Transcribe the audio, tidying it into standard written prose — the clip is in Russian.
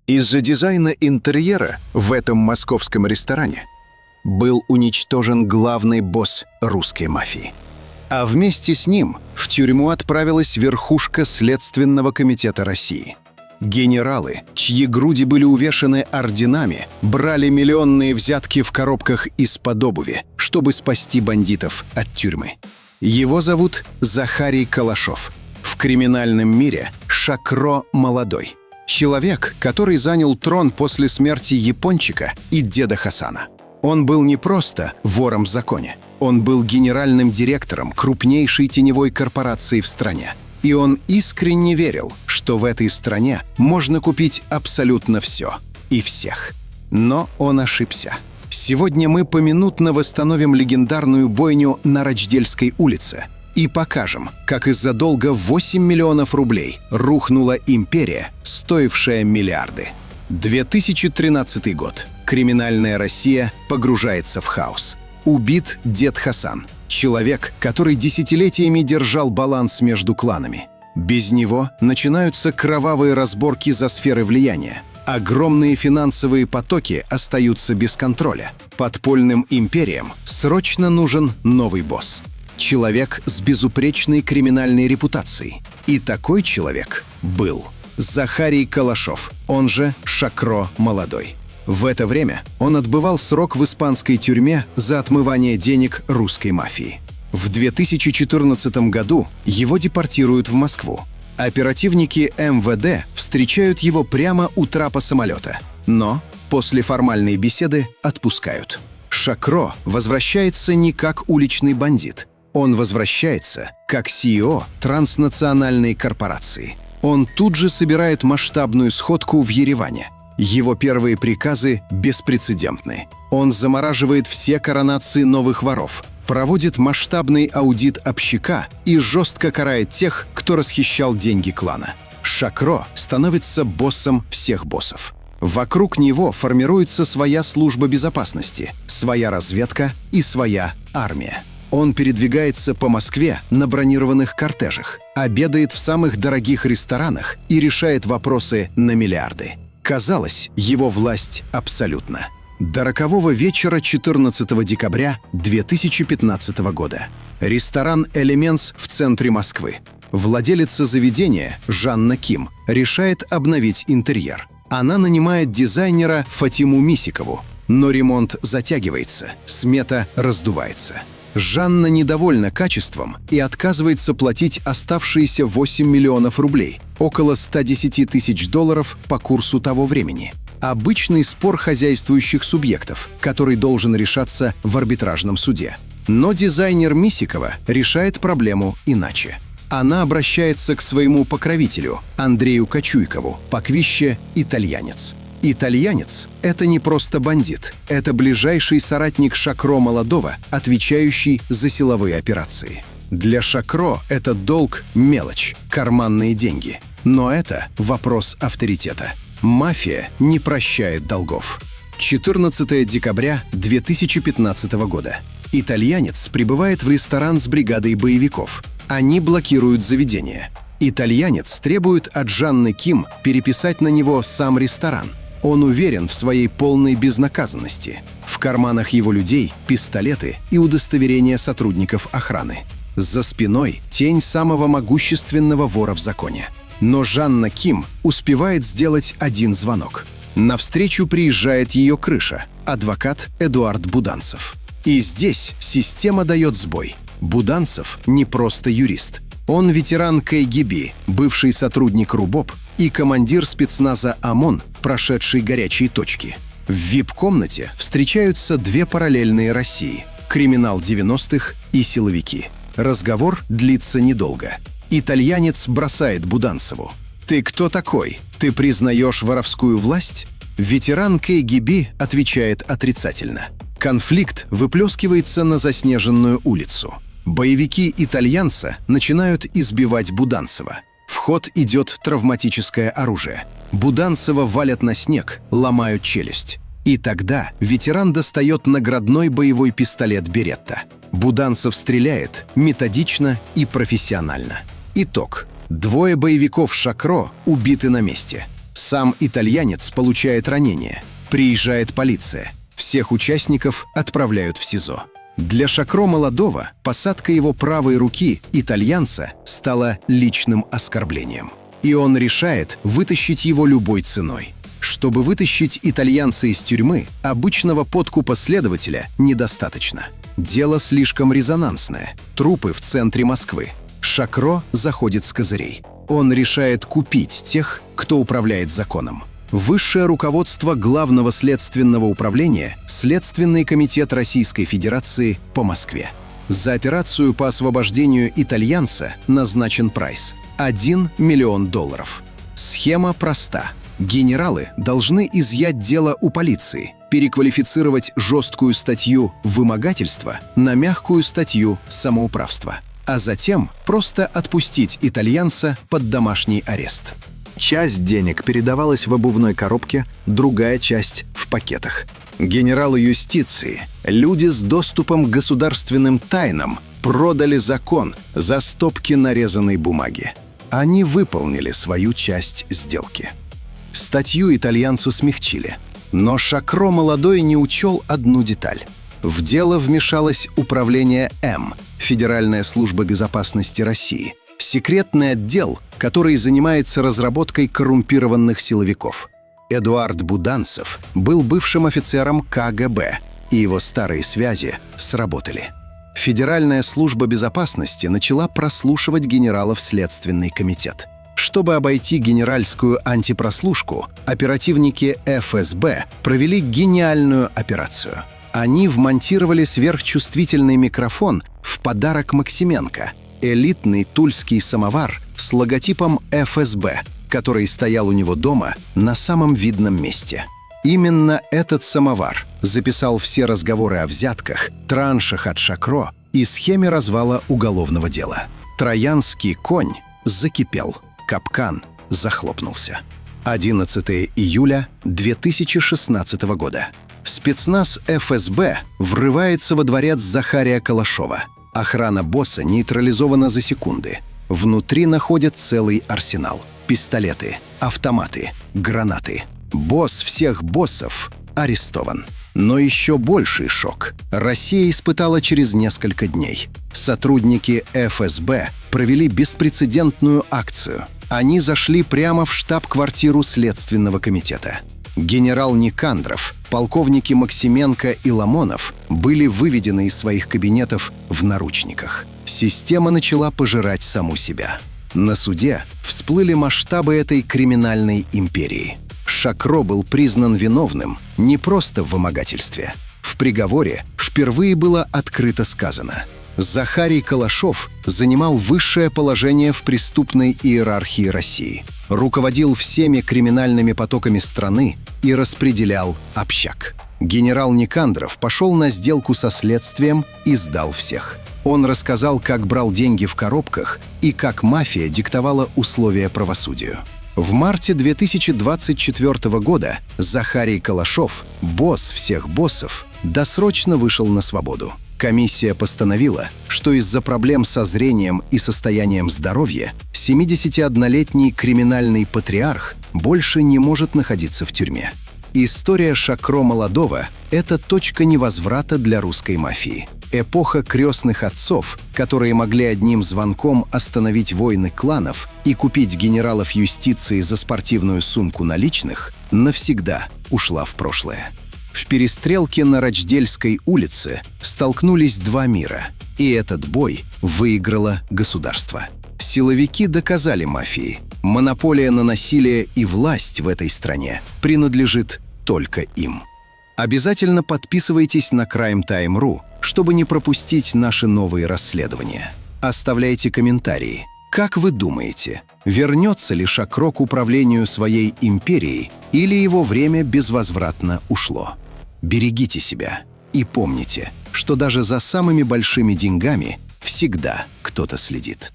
Из-за дизайна интерьера в этом московском ресторане был уничтожен главный босс русской мафии. А вместе с ним в тюрьму отправилась верхушка Следственного комитета России. Генералы, чьи груди были увешаны орденами, брали миллионные взятки в коробках из-под обуви, чтобы спасти бандитов от тюрьмы. Его зовут Захарий Калашов. В криминальном мире Шакро Молодой. Человек, который занял трон после смерти Япончика и деда Хасана. Он был не просто вором в законе. Он был генеральным директором крупнейшей теневой корпорации в стране. И он искренне верил, что в этой стране можно купить абсолютно все и всех. Но он ошибся. Сегодня мы поминутно восстановим легендарную бойню на Рочдельской улице и покажем, как из-за долга 8 миллионов рублей рухнула империя, стоившая миллиарды. 2013 год. Криминальная Россия погружается в хаос. Убит дед Хасан. Человек, который десятилетиями держал баланс между кланами. Без него начинаются кровавые разборки за сферы влияния. Огромные финансовые потоки остаются без контроля. Подпольным империям срочно нужен новый босс. Человек с безупречной криминальной репутацией. И такой человек был Захарий Калашов, он же Шакро Молодой. В это время он отбывал срок в испанской тюрьме за отмывание денег русской мафии. В 2014 году его депортируют в Москву. Оперативники МВД встречают его прямо у трапа самолета, но после формальной беседы отпускают. Шакро возвращается не как уличный бандит. Он возвращается как CEO транснациональной корпорации. Он тут же собирает масштабную сходку в Ереване. Его первые приказы беспрецедентны. Он замораживает все коронации новых воров, проводит масштабный аудит общака и жестко карает тех, кто расхищал деньги клана. Шакро становится боссом всех боссов. Вокруг него формируется своя служба безопасности, своя разведка и своя армия. Он передвигается по Москве на бронированных кортежах, обедает в самых дорогих ресторанах и решает вопросы на миллиарды. Казалось, его власть абсолютна. До рокового вечера 14 декабря 2015 года. Ресторан «Элеменс» в центре Москвы. Владелица заведения, Жанна Ким, решает обновить интерьер. Она нанимает дизайнера Фатиму Мисикову. Но ремонт затягивается, смета раздувается. Жанна недовольна качеством и отказывается платить оставшиеся 8 миллионов рублей, около 110 тысяч долларов по курсу того времени. Обычный спор хозяйствующих субъектов, который должен решаться в арбитражном суде. Но дизайнер Мисикова решает проблему иначе. Она обращается к своему покровителю, Андрею Кочуйкову, по кличке «Итальянец». Итальянец — это не просто бандит, это ближайший соратник Шакро Молодого, отвечающий за силовые операции. Для Шакро этот долг — мелочь, карманные деньги. Но это вопрос авторитета. Мафия не прощает долгов. 14 декабря 2015 года. Итальянец прибывает в ресторан с бригадой боевиков. Они блокируют заведение. Итальянец требует от Жанны Ким переписать на него сам ресторан. Он уверен в своей полной безнаказанности. В карманах его людей пистолеты и удостоверения сотрудников охраны. За спиной тень самого могущественного вора в законе. Но Жанна Ким успевает сделать один звонок. Навстречу приезжает ее крыша, адвокат Эдуард Буданцев. И здесь система дает сбой. Буданцев не просто юрист. Он ветеран КГБ, бывший сотрудник РУБОП и командир спецназа ОМОН, прошедший горячие точки. В VIP-комнате встречаются две параллельные России – криминал 90-х и силовики. Разговор длится недолго. Итальянец бросает Буданцеву: «Ты кто такой? Ты признаешь воровскую власть?» Ветеран КГБ отвечает отрицательно. Конфликт выплескивается на заснеженную улицу. Боевики итальянца начинают избивать Буданцева. В ход идет травматическое оружие. Буданцева валят на снег, ломают челюсть. И тогда ветеран достает наградной боевой пистолет «Беретта». Буданцев стреляет методично и профессионально. Итог. 2 боевиков Шакро убиты на месте. Сам итальянец получает ранение. Приезжает полиция. Всех участников отправляют в СИЗО. Для Шакро молодого посадка его правой руки, итальянца, стала личным оскорблением. И он решает вытащить его любой ценой. Чтобы вытащить итальянца из тюрьмы, обычного подкупа следователя недостаточно. Дело слишком резонансное. Трупы в центре Москвы. Шакро заходит с козырей. Он решает купить тех, кто управляет законом. Высшее руководство Главного следственного управления – Следственный комитет Российской Федерации по Москве. За операцию по освобождению итальянца назначен прайс – $1 миллион. Схема проста. Генералы должны изъять дело у полиции, переквалифицировать жесткую статью вымогательства на мягкую статью самоуправства, а затем просто отпустить итальянца под домашний арест. Часть денег передавалась в обувной коробке, другая часть — в пакетах. Генералы юстиции, люди с доступом к государственным тайнам, продали закон за стопки нарезанной бумаги. Они выполнили свою часть сделки. Статью итальянцу смягчили. Но Шакро молодой не учел одну деталь. В дело вмешалось Управление М, Федеральная служба безопасности России, секретный отдел, который занимается разработкой коррумпированных силовиков. Эдуард Буданцев был бывшим офицером КГБ, и его старые связи сработали. Федеральная служба безопасности начала прослушивать генералов в Следственный комитет. Чтобы обойти генеральскую антипрослушку, оперативники ФСБ провели гениальную операцию. Они вмонтировали сверхчувствительный микрофон в подарок Максименко, элитный тульский самовар с логотипом ФСБ, который стоял у него дома на самом видном месте. Именно этот самовар записал все разговоры о взятках, траншах от Шакро и схеме развала уголовного дела. Троянский конь закипел. Капкан захлопнулся. 11 июля 2016 года. Спецназ ФСБ врывается во дворец Захария Калашова. Охрана босса нейтрализована за секунды. Внутри находят целый арсенал. Пистолеты, автоматы, гранаты. Босс всех боссов арестован. Но еще больший шок Россия испытала через несколько дней. Сотрудники ФСБ провели беспрецедентную акцию. Они зашли прямо в штаб-квартиру Следственного комитета. Генерал Никандров, полковники Максименко и Ламонов были выведены из своих кабинетов в наручниках. Система начала пожирать саму себя. На суде всплыли масштабы этой криминальной империи. Шакро был признан виновным не просто в вымогательстве. В приговоре впервые было открыто сказано: Захарий Калашов занимал высшее положение в преступной иерархии России, руководил всеми криминальными потоками страны и распределял общак. Генерал Никандров пошел на сделку со следствием и сдал всех. Он рассказал, как брал деньги в коробках и как мафия диктовала условия правосудию. В марте 2024 года Захарий Калашов, босс всех боссов, досрочно вышел на свободу. Комиссия постановила, что из-за проблем со зрением и состоянием здоровья 71-летний криминальный патриарх больше не может находиться в тюрьме. История Шакро молодого – это точка невозврата для русской мафии. Эпоха крестных отцов, которые могли одним звонком остановить войны кланов и купить генералов юстиции за спортивную сумку наличных, навсегда ушла в прошлое. В перестрелке на Рочдельской улице столкнулись два мира, и этот бой выиграло государство. Силовики доказали мафии: монополия на насилие и власть в этой стране принадлежит только им. Обязательно подписывайтесь на Crime-Time.ru, чтобы не пропустить наши новые расследования. Оставляйте комментарии. Как вы думаете, вернется ли Шакро к управлению своей империей или его время безвозвратно ушло? Берегите себя и помните, что даже за самыми большими деньгами всегда кто-то следит.